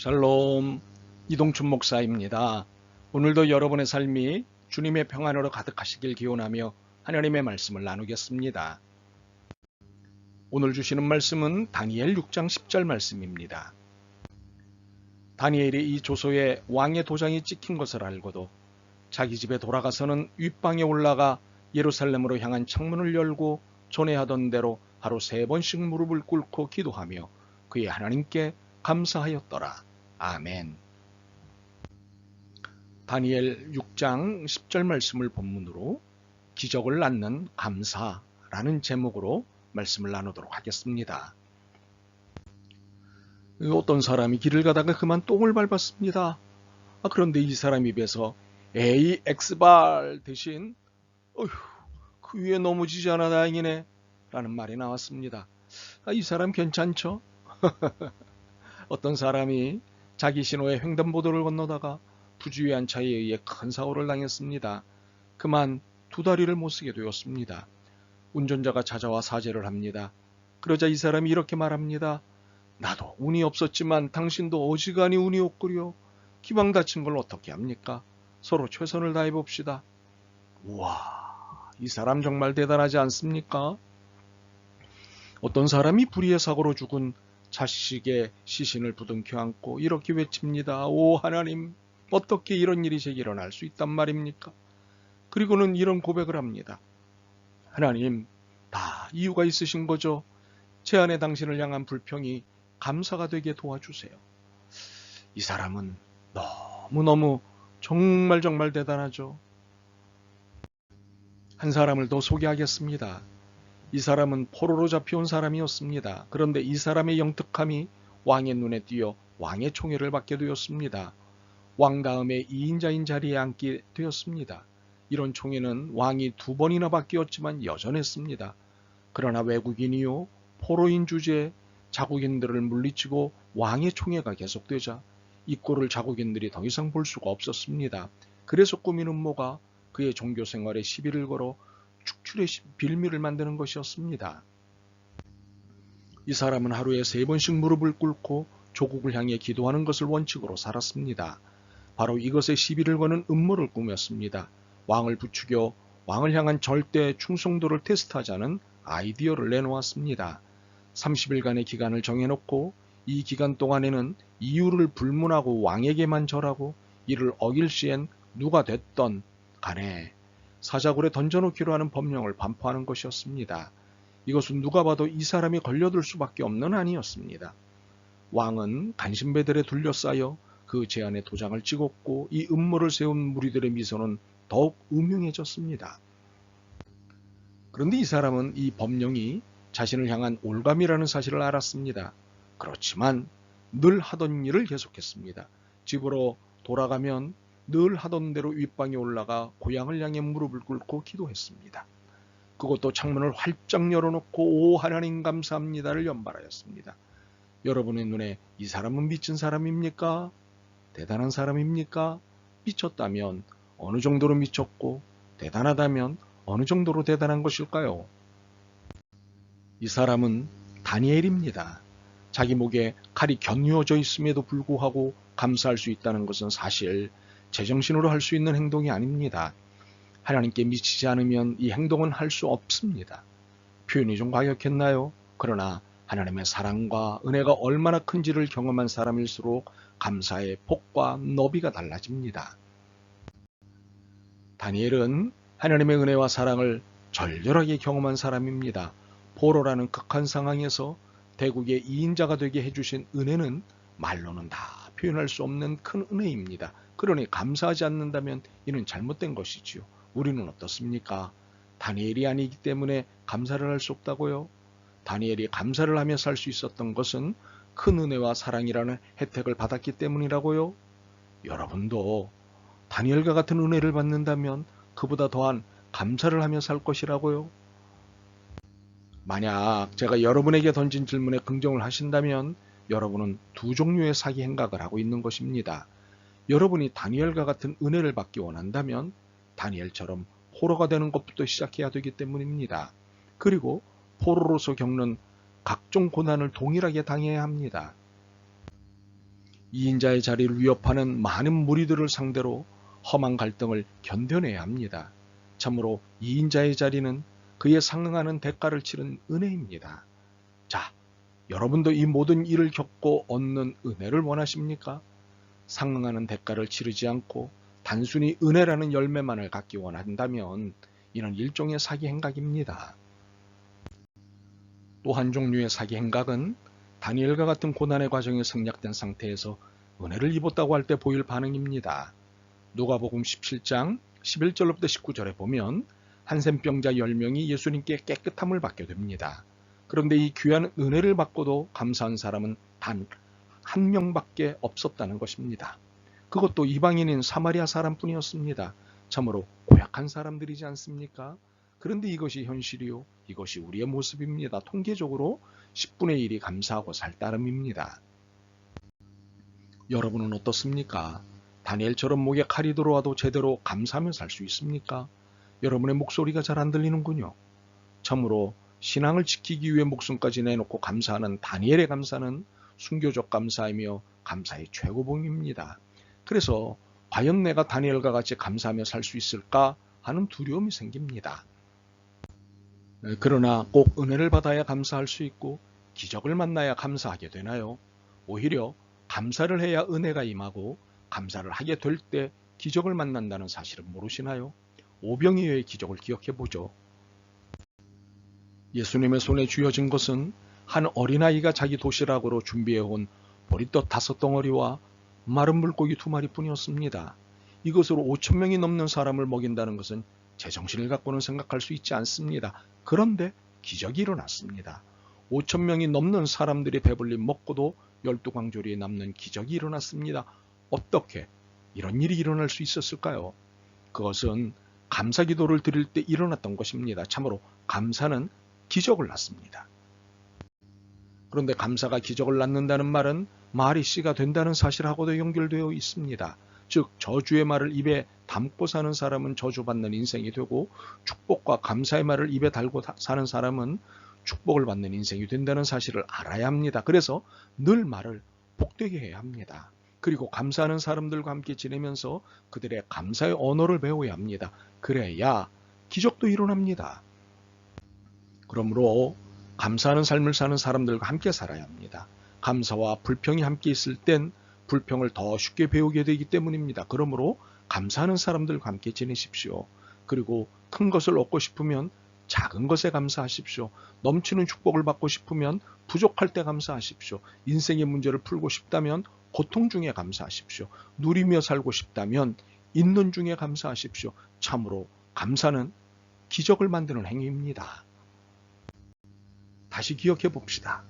샬롬, 이동춘 목사입니다. 오늘도 여러분의 삶이 주님의 평안으로 가득하시길 기원하며 하나님의 말씀을 나누겠습니다. 오늘 주시는 말씀은 다니엘 6장 10절 말씀입니다. 다니엘이 이 조서에 왕의 도장이 찍힌 것을 알고도 자기 집에 돌아가서는 윗방에 올라가 예루살렘으로 향한 창문을 열고 전에 하던 대로 하루 3번씩 무릎을 꿇고 기도하며 그의 하나님께 감사하였더라. 아멘. 다니엘 6장 10절 말씀을 본문으로 기적을 낳는 감사라는 제목으로 말씀을 나누도록 하겠습니다. 어떤 사람이 길을 가다가 그만 똥을 밟았습니다. 그런데 이 사람 입에서 에이 엑스발 대신 어휴 그 위에 넘어지지 않아 다행이네 라는 말이 나왔습니다. 이 사람 괜찮죠? 어떤 사람이 자기 신호의 횡단보도를 건너다가 부주의한 차에 의해 큰 사고를 당했습니다. 그만 2다리를 못 쓰게 되었습니다. 운전자가 찾아와 사죄를 합니다. 그러자 이 사람이 이렇게 말합니다. 나도 운이 없었지만 당신도 어지간히 운이 없구려. 기방 다친 걸 어떻게 합니까? 서로 최선을 다해 봅시다. 우와, 이 사람 정말 대단하지 않습니까? 어떤 사람이 불의의 사고로 죽은 자식의 시신을 부둥켜 안고 이렇게 외칩니다. 오 하나님, 어떻게 이런 일이 제게 일어날 수 있단 말입니까? 그리고는 이런 고백을 합니다. 하나님, 다 이유가 있으신 거죠. 제 안에 당신을 향한 불평이 감사가 되게 도와주세요. 이 사람은 너무너무 정말 대단하죠. 한 사람을 더 소개하겠습니다. 이 사람은 포로로 잡혀온 사람이었습니다. 그런데 이 사람의 영특함이 왕의 눈에 띄어 왕의 총애를 받게 되었습니다. 왕 다음에 2인자인 자리에 앉게 되었습니다. 이런 총애는 왕이 2번이나 바뀌었지만 여전했습니다. 그러나 외국인이요 포로인 주제에 자국인들을 물리치고 왕의 총애가 계속되자 이 꼴을 자국인들이 더 이상 볼 수가 없었습니다. 그래서 꾸민 음모가 그의 종교 생활에 시비를 걸어 축출의 빌미를 만드는 것이었습니다. 이 사람은 하루에 3번씩 무릎을 꿇고 조국을 향해 기도하는 것을 원칙으로 살았습니다. 바로 이것에 시비를 거는 음모를 꾸몄습니다. 왕을 부추겨 왕을 향한 절대 충성도를 테스트하자는 아이디어를 내놓았습니다. 30일간의 기간을 정해놓고 이 기간 동안에는 이유를 불문하고 왕에게만 절하고 이를 어길 시엔 누가 됐던 간에 사자굴에 던져놓기로 하는 법령을 반포하는 것이었습니다. 이것은 누가 봐도 이 사람이 걸려들 수밖에 없는 한이었습니다. 왕은 간신배들에 둘러싸여 그 제안에 도장을 찍었고 이 음모를 세운 무리들의 미소는 더욱 음흉해졌습니다. 그런데 이 사람은 이 법령이 자신을 향한 올감이라는 사실을 알았습니다. 그렇지만 늘 하던 일을 계속했습니다. 집으로 돌아가면 늘 하던 대로 윗방에 올라가 고향을 향해 무릎을 꿇고 기도했습니다. 그것도 창문을 활짝 열어놓고 오 하나님 감사합니다를 연발하였습니다. 여러분의 눈에 이 사람은 미친 사람입니까? 대단한 사람입니까? 미쳤다면 어느 정도로 미쳤고 대단하다면 어느 정도로 대단한 것일까요? 이 사람은 다니엘입니다. 자기 목에 칼이 겨누어져 있음에도 불구하고 감사할 수 있다는 것은 사실 제정신으로 할 수 있는 행동이 아닙니다. 하나님께 미치지 않으면 이 행동은 할 수 없습니다. 표현이 좀 과격했나요? 그러나 하나님의 사랑과 은혜가 얼마나 큰지를 경험한 사람일수록 감사의 폭과 너비가 달라집니다. 다니엘은 하나님의 은혜와 사랑을 절절하게 경험한 사람입니다. 포로라는 극한 상황에서 대국의 2인자가 되게 해주신 은혜는 말로는 다 표현할 수 없는 큰 은혜입니다. 그러니 감사하지 않는다면 이는 잘못된 것이지요. 우리는 어떻습니까? 다니엘이 아니기 때문에 감사를 할 수 없다고요? 다니엘이 감사를 하며 살 수 있었던 것은 큰 은혜와 사랑이라는 혜택을 받았기 때문이라고요? 여러분도 다니엘과 같은 은혜를 받는다면 그보다 더한 감사를 하며 살 것이라고요? 만약 제가 여러분에게 던진 질문에 긍정을 하신다면 여러분은 2종류의 사기 행각을 하고 있는 것입니다. 여러분이 다니엘과 같은 은혜를 받기 원한다면 다니엘처럼 포로가 되는 것부터 시작해야 되기 때문입니다. 그리고 포로로서 겪는 각종 고난을 동일하게 당해야 합니다. 이인자의 자리를 위협하는 많은 무리들을 상대로 험한 갈등을 견뎌내야 합니다. 참으로 이인자의 자리는 그에 상응하는 대가를 치른 은혜입니다. 자, 여러분도 이 모든 일을 겪고 얻는 은혜를 원하십니까? 상응하는 대가를 치르지 않고 단순히 은혜라는 열매만을 갖기 원한다면 이는 일종의 사기 행각입니다. 또 한 종류의 사기 행각은 다니엘과 같은 고난의 과정에 생략된 상태에서 은혜를 입었다고 할 때 보일 반응입니다. 누가복음 17장 11절로부터 19절에 보면 한센병자 10명이 예수님께 깨끗함을 받게 됩니다. 그런데 이 귀한 은혜를 받고도 감사한 사람은 단 한 명밖에 없었다는 것입니다. 그것도 이방인인 사마리아 사람뿐이었습니다. 참으로 고약한 사람들이지 않습니까? 그런데 이것이 현실이요. 이것이 우리의 모습입니다. 통계적으로 10분의 1이 감사하고 살 따름입니다. 여러분은 어떻습니까? 다니엘처럼 목에 칼이 들어와도 제대로 감사하며 살 수 있습니까? 여러분의 목소리가 잘 안 들리는군요. 참으로 신앙을 지키기 위해 목숨까지 내놓고 감사하는 다니엘의 감사는 순교적 감사이며 감사의 최고봉입니다. 그래서 과연 내가 다니엘과 같이 감사하며 살 수 있을까 하는 두려움이 생깁니다. 그러나 꼭 은혜를 받아야 감사할 수 있고 기적을 만나야 감사하게 되나요? 오히려 감사를 해야 은혜가 임하고 감사를 하게 될 때 기적을 만난다는 사실은 모르시나요? 오병이어의 기적을 기억해 보죠. 예수님의 손에 쥐어진 것은 한 어린아이가 자기 도시락으로 준비해온 보리떡 5덩어리와 마른 물고기 2마리뿐이었습니다. 이것으로 5,000명이 넘는 사람을 먹인다는 것은 제정신을 갖고는 생각할 수 있지 않습니다. 그런데 기적이 일어났습니다. 5,000명이 넘는 사람들이 배불리 먹고도 12광조리에 남는 기적이 일어났습니다. 어떻게 이런 일이 일어날 수 있었을까요? 그것은 감사 기도를 드릴 때 일어났던 것입니다. 참으로 감사는 기적을 낳습니다. 그런데 감사가 기적을 낳는다는 말은 말이 씨가 된다는 사실하고도 연결되어 있습니다. 즉 저주의 말을 입에 담고 사는 사람은 저주받는 인생이 되고 축복과 감사의 말을 입에 달고 사는 사람은 축복을 받는 인생이 된다는 사실을 알아야 합니다. 그래서 늘 말을 복되게 해야 합니다. 그리고 감사하는 사람들과 함께 지내면서 그들의 감사의 언어를 배워야 합니다. 그래야 기적도 일어납니다. 그러므로 감사하는 삶을 사는 사람들과 함께 살아야 합니다. 감사와 불평이 함께 있을 땐 불평을 더 쉽게 배우게 되기 때문입니다. 그러므로 감사하는 사람들과 함께 지내십시오. 그리고 큰 것을 얻고 싶으면 작은 것에 감사하십시오. 넘치는 축복을 받고 싶으면 부족할 때 감사하십시오. 인생의 문제를 풀고 싶다면 고통 중에 감사하십시오. 누리며 살고 싶다면 있는 중에 감사하십시오. 참으로 감사는 기적을 만드는 행위입니다. 다시 기억해 봅시다.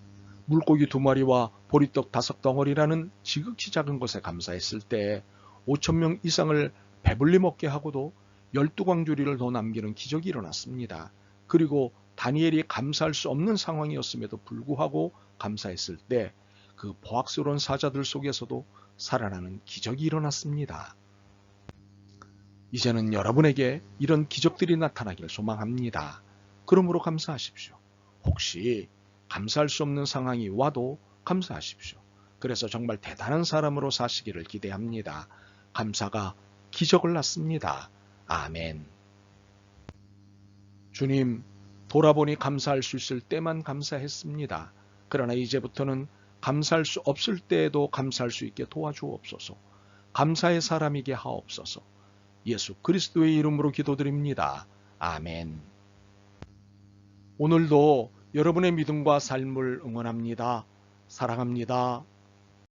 물고기 2마리와 보리떡 5덩어리라는 지극히 작은 것에 감사했을 때 5,000명 이상을 배불리 먹게 하고도 12광주리를 더 남기는 기적이 일어났습니다. 그리고 다니엘이 감사할 수 없는 상황이었음에도 불구하고 감사했을 때 그 보악스러운 사자들 속에서도 살아나는 기적이 일어났습니다. 이제는 여러분에게 이런 기적들이 나타나길 소망합니다. 그러므로 감사하십시오. 혹시 감사할 수 없는 상황이 와도 감사하십시오. 그래서 정말 대단한 사람으로 사시기를 기대합니다. 감사가 기적을 낳습니다. 아멘. 주님, 돌아보니 감사할 수 있을 때만 감사했습니다. 그러나 이제부터는 감사할 수 없을 때에도 감사할 수 있게 도와주옵소서. 감사의 사람이게 하옵소서. 예수 그리스도의 이름으로 기도드립니다. 아멘. 오늘도 여러분의 믿음과 삶을 응원합니다. 사랑합니다.